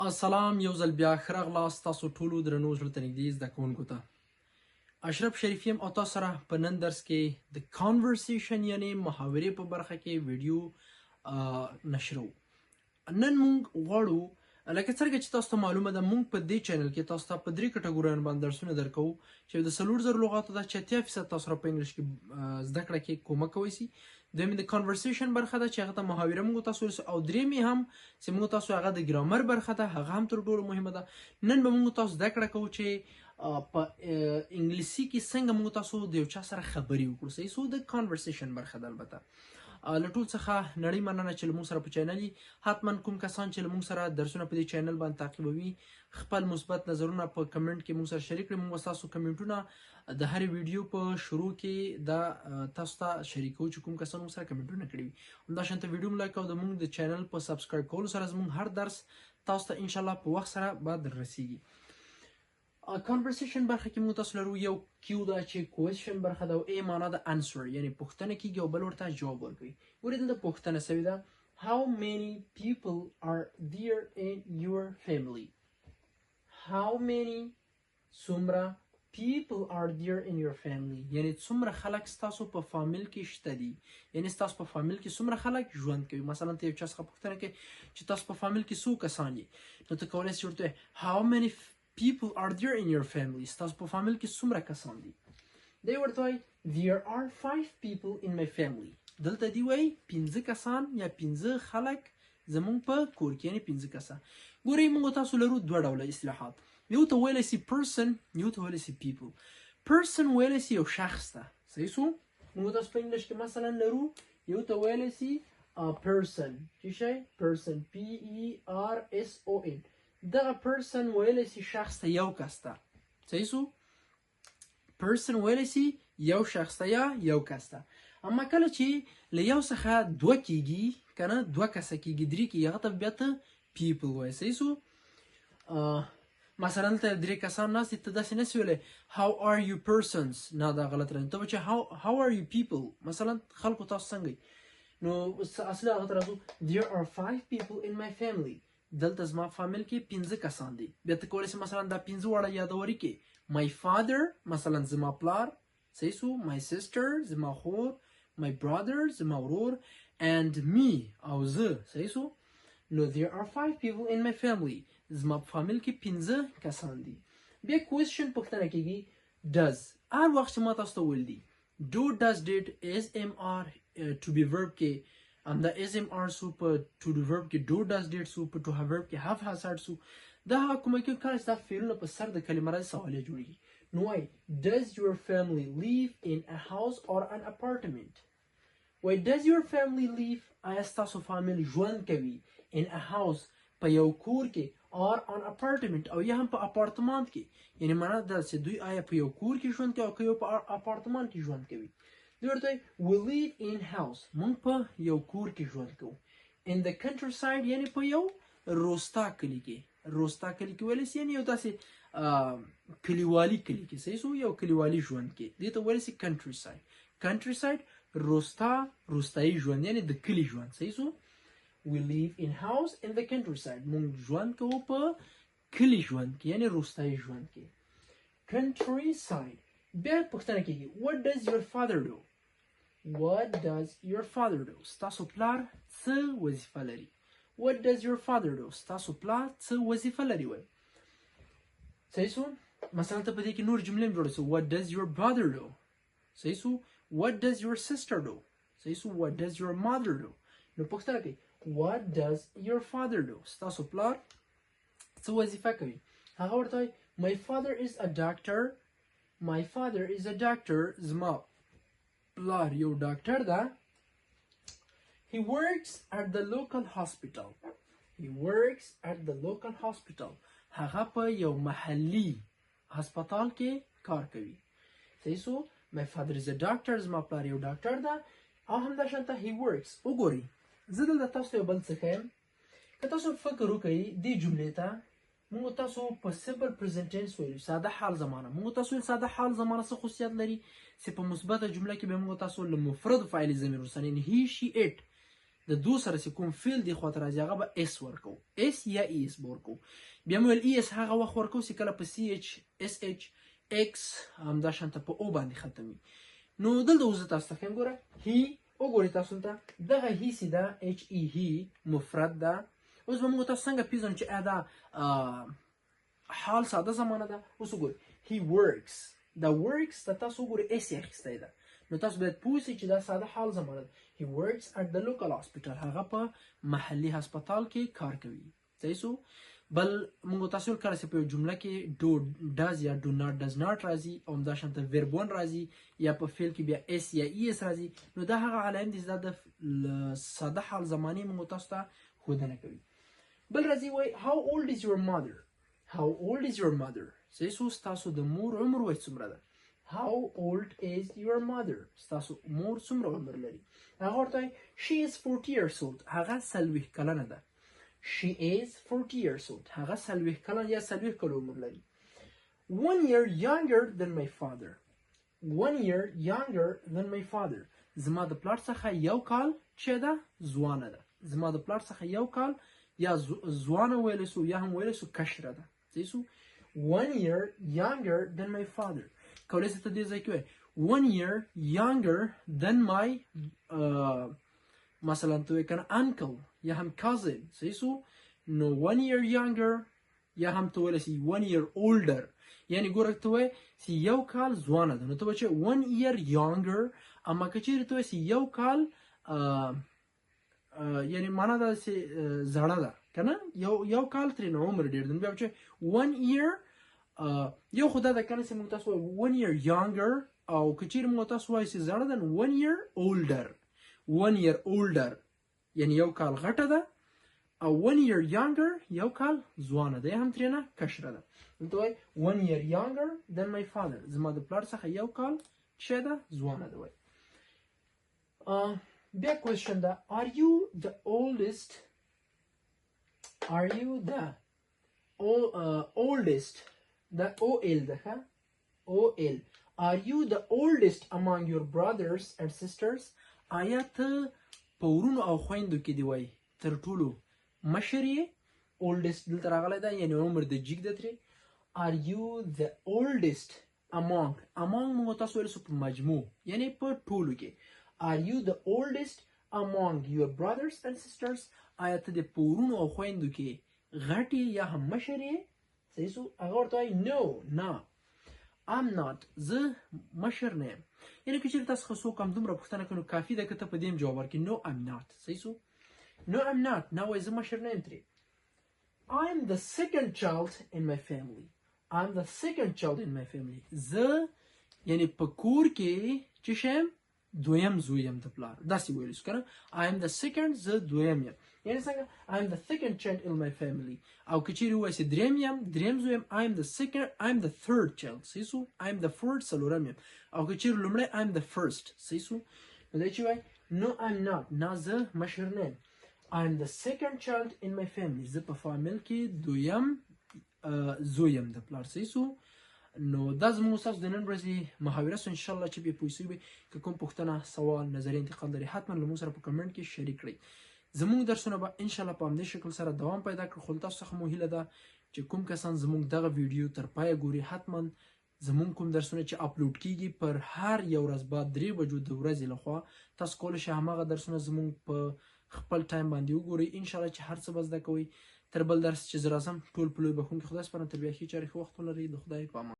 السلام یو ځل بیا ښه راغلاست تاسو ټولو درنو زړه ته نږدې زده کوونکو ته اشرف شریف یم او تاسو سره په نن درس کې د کانورسیشن یعنې محاورې په برخه کې ویډیو نشرو. نن موږ غواړو لکه څرنګه چې تاسو ته معلومه ده موږ په دې چینل کې تاسو ته په 3 کټګوریانو باندې درسونه درکوو چې د 4000 لغاتو د 80% تاسو سره په انګلیش کې زده کړه کې کومک کوي سي. دویم د کانورسیشن برخه ده چې هغه ته محاوره موږ تاسو او درېمې هم چې موږ تاسو هغه د ګرامر برخه ده هغه هم تر ټولو مهمه ده. نن به موږ تاسو زده کړه کوو چې په انګلیسي کې څنګه موږ تاسو د یو چا سره خبرې وکړو. صحیح سو د کانورسیشن برخه ده. البته له ټول څخه نړۍ مننه چې موږ سره په چینل حتما کوم کسان چې موږ سره درسونه په دې چینل باندې تعقیبوي خپل مثبت نظرونه په کمنټ کې موږ سره شریک کړئ. موږ تاسو کمنټونه د هر ویډیو په شروع کې د تاسو ته شریکو چې کوم کسان موږ سره کمنټونه کړي وي همداشانته ویډیو لایک او د موږ د چینل په سبسکرایب کولو سره زموږ هر درس تاسو ته ان شاء الله په وخت سره به در رسیږي. کانورسیشن برخه کې موږ تاسو لرو یو کیو دا چې کوېسچن برخه ده او ای معنا د انسر یعنی پوښتنه کیږي او بل ورته جواب ورکوي. ګورئ دلته پوښتنه سوې ده How many people are there in your family? How many څومره people are there in your family یعنی څومره خلک ستاسو په فامیل کې شته دي یعنی ستاسو په فامیل کې څومره خلک ژوند کوي. مثلا ته یو چا څخه پوښتنه کوي چې تاسو په فامیل کې څو کسان یې نو ته کولی شې ورته How many people are there in your family ستاسو په فامیل کې څومره کسان دي. دی ورته وایي There are 5 people in my family دلته دی وایي 15 کسان یا 15 خلک زمونږ په کور کې یعنی 15 کسان. ګورئ موږ تاسو لرو دوه ډوله اصطلاحات یو ته ویلی سي person یو ته ویلی سي people. person ویلی سي یو شخص ته. صحیح سو موږ تاسو په انګلیش کې مثلا لرو یو ته ویلی سي person چې شی person PERSON دغه person ویلی سي شخص ته یو کس ته. صحیح سو person ویلی سي یو شخص ته یا یو کس ته. اما کله چې له یو څخه دوه کیږي کنه دوه کسه کیږي درې کیږي هغه ته بیا ته people وایي. صحیح سو مثلا ته درې کسان ناست ته داسې نسي ویلی how are you persons نه دا غلط راځي. ته به چې how are you people مثلا خلکو تاسو څنګه نو اصلي هغه ته راځو There are 5 people in my family دلته زما فامیل کې 15 کسان دي. بیا ته کولی شې مثلا دا 15 واړه یادوري کې my father مثلا زما پلار. صحیح سو my sister زما خور my brother زما ورور and me او زه. صحیح سو نو there are 5 people in my family زما په فامیل کې 15 کسان دي. بیا کوېسچن پوښتنه کیږي does هر وخت چې ما تاسو ته ویل دي do does did SMR to be verb کې همدا SMR سو په to be verb کې do does did سو په to have verb کې have has had سو دا هغه کومه کې کله چې دا فعلونه په سر د کلمه راځي سوالیه جوړیږي. نو وایي does your family live in a house or an apartment وایي does your family live آیا ستاسو فامیل ژوند کوي in a house په یو کور کې or an apartment او یا هم په اپارتمان کې یعنی معنا دا چې دوی آیا په یو کور کې ژوند کوي او که یو په اپارتمان کې ژوند کوي. دوی ورته we live in house موږ په یو کور کې ژوند کوو. in the countryside یعنی په یو روستا کلي کې روستا کلي کې ویلی سي یعنی یو داسې کلیوالي کلي کې. صحیح سو یو کلیوالي ژوند کې دې ته ویلی سي countryside روستا روستایي ژوند یعنی د کلي ژوند. صحیح سو We live in house in the countryside موږ ژوند کوو په کلي ژوند کې یعنی روستایي ژوند کې. countryside بیا پوښتنه کیږي what does your father do what does your father do ستاسو پلار څه وظیفه لري. what does your father do ستاسو پلار څه وظیفه لري وایي. صحیح سو مثلا ته په دې کې نور جملې هم جوړه سو what does your brother do. صحیح سو what does your sister do. صحیح سو what does your mother do. نو پوښتنه کوي What does your father do ستاسو پلار څه وظیفه کوي. هغه ورته وایي My father is a doctor My father is a doctor زما پلار یو ډاکټر ده. He works at the local hospital He works at the local hospital هغه په یو محلي هسپتال کې کار کوي. صحیح سو My father is a doctor زما پلار یو ډاکټر ده او همداشانته he works. وګورئ زه دلته تاسو ته یو بل څه ښیم که تاسو فکر وکړئ دې جملې ته موږ تاسو په سمپل پرزنټ ټینس ویلو ساده حال زمانه موږ تاسو ویل ساده حال زمانه څه خصوصیت لري چې په مثبته جمله کې به موږ تاسو له مفرد فاعل ضمیر وروسته یعنې he she it د دو سره چې کوم فعل دی خواته راځي هغه به اس ورکو اس یا ایس به ورکو بیا مو ویل ایس هغه وخت ورکو چې کله په سی اچ اس اچ ایکس همداشانته په او باندې ختم وي نو دلته اوس تاسو ته ښیم ګوره هی وګورئ تاسو ته دغه هی چې ده اچ ای هی مفرد ده اوس به موږ تاسو څنګه پیژنو چې آیا دا حال ساده زمانه ده اوس وګورئ هی ورکس دا ورکس ته تاسو وګورئ اس یې اخیستی ده نو تاسو باید پوه سئ چې دا ساده حال زمانه ده هی ورکس اټ د لوکل هاسپیټل هغه په محلي هسپتال کې کار کوي صحیح سو بل موږ تاسو کله چې په یو جمله کې ډو ډز یا ډو ناټ ډز ناټ راځي او همداشانته ورب ون راځي یا په فعل کې بیا اس یا ای اس راځي نو دا هغه علائم دي چې دا د ساده حال زمانې موږ تاسو ته ښودنه کوي بل راځي وایي how old is your mother how old is your mother صحیح سو ستاسو د مور عمر وایي څومره ده how old is your mother ستاسو مور څومره عمر لري هغه ورته وایي she is 40 years old هغه 40 کلنه ده she is 40 years old هغه 40 کلن یا 40 کلو عمر لري 1 year younger than my father 1 year younger than my father زما د پلار څخه یو کال چې ده ځوانه ده زما د پلار څخه یو کال یا ځوانه ویلی سو یا هم ویلی سو کشره ده صحیح سو 1 year younger than my father کولی سي ته دې ځای کې وایي 1 year younger than my مثلا ته وایي که نه uncle یا هم cousin صحیح سو نو 1 year younger یا هم ته ویلی سي 1 year older یعنی ګوره ته وایي چې یو کال ځوانه ده نو ته به چې 1 year younger اما که چیرې ته وایي چې یو کال یعنی معنا دا چې زړه ده که نه یو کال ترې نه عمر ډېر ده نو بیا به چې 1 year یو خو دا ده که نه چې موږ تاسو وایو 1 year younger او که چیرې موږ تاسو وایو چې زړه ده نو 1 year older 1 year older یعنی یو کال غټه ده او 1 year younger یو کال ځوانه ده یا هم ترې نه کشره ده نو ته وایي 1 year younger than my father زما د پلار څخه یو کال چې ده ځوانه ده وایي بیا کوېشن ده are you the oldest the OL ده ښه OL are you the oldest among your brothers and sisters آیا ته په ورونو او خویندو کې دی وایي تر ټولو مشر یې oldest دلته راغلی ده یعنې عمر د جیګ ده ترې are you the oldest among موږ تاسو ویلی سو په مجموع یعنې په ټولو کې are you the oldest among your brothers and sisters آیا ته د په ورونو او خویندو کې غټ یې یا هم مشر یې صحیح سو هغه ورته وایي no نه I'm not زه مشر نه یم یعنې که چېرې تاسو څخه څوک همدومره پوښتنه کوي نو کافي ده که ته په دې هم جواب ورکړي no I'm not صحیح سو no I'm not نه وایي زه مشر نه یم ترې I'm the second child in my family زه یعنې په کور کې چې شم دویم زوی یم د پلار داسې ویلی سو که نه I am the second زه دویم یم یعنې څنګه I am the second child in my family او که چیرې ووایي چې دریم زوی یم I am the third child صحیح سو I am the fourth څلورم یم او که چیرې لومړی I am the first صحیح سو نو دی چې وایي no I'm not نه زه مشر نه یم I am the second child in my family زه په فامیل کې دویم زوی یم د پلار صحیح سو نو دا زموږ ستاسو د نن ورځې محاوره سو انشاءالله چې بیا پوه سوي که کوم پوښتنه سوال نظري انتقاد لري حتما له موږ سره په کمنټ کې شریک کړئ زموږ درسونه به انشاءالله په همدې شکل سره دوام پیدا کړي خو تاسو څخه مو هیله ده چې کوم کسان زموږ دغه ویډیو تر پایه ګوري حتما زموږ کوم درسونه چې اپلوډ کیږي پر هر یو ورځ بعد 3 بجو د ورځې لخوا تاسو کولی شئ هماغه درسونه زموږ په خپل ټایم باندې وګورئ انشاءالله چې هر څه به زده کوئ تر بل درس چې زه راځم ټول په لوی بخښونکي خدای سپارم تر بیا ښې چارې ښه وخت ولرئ د خدای په امان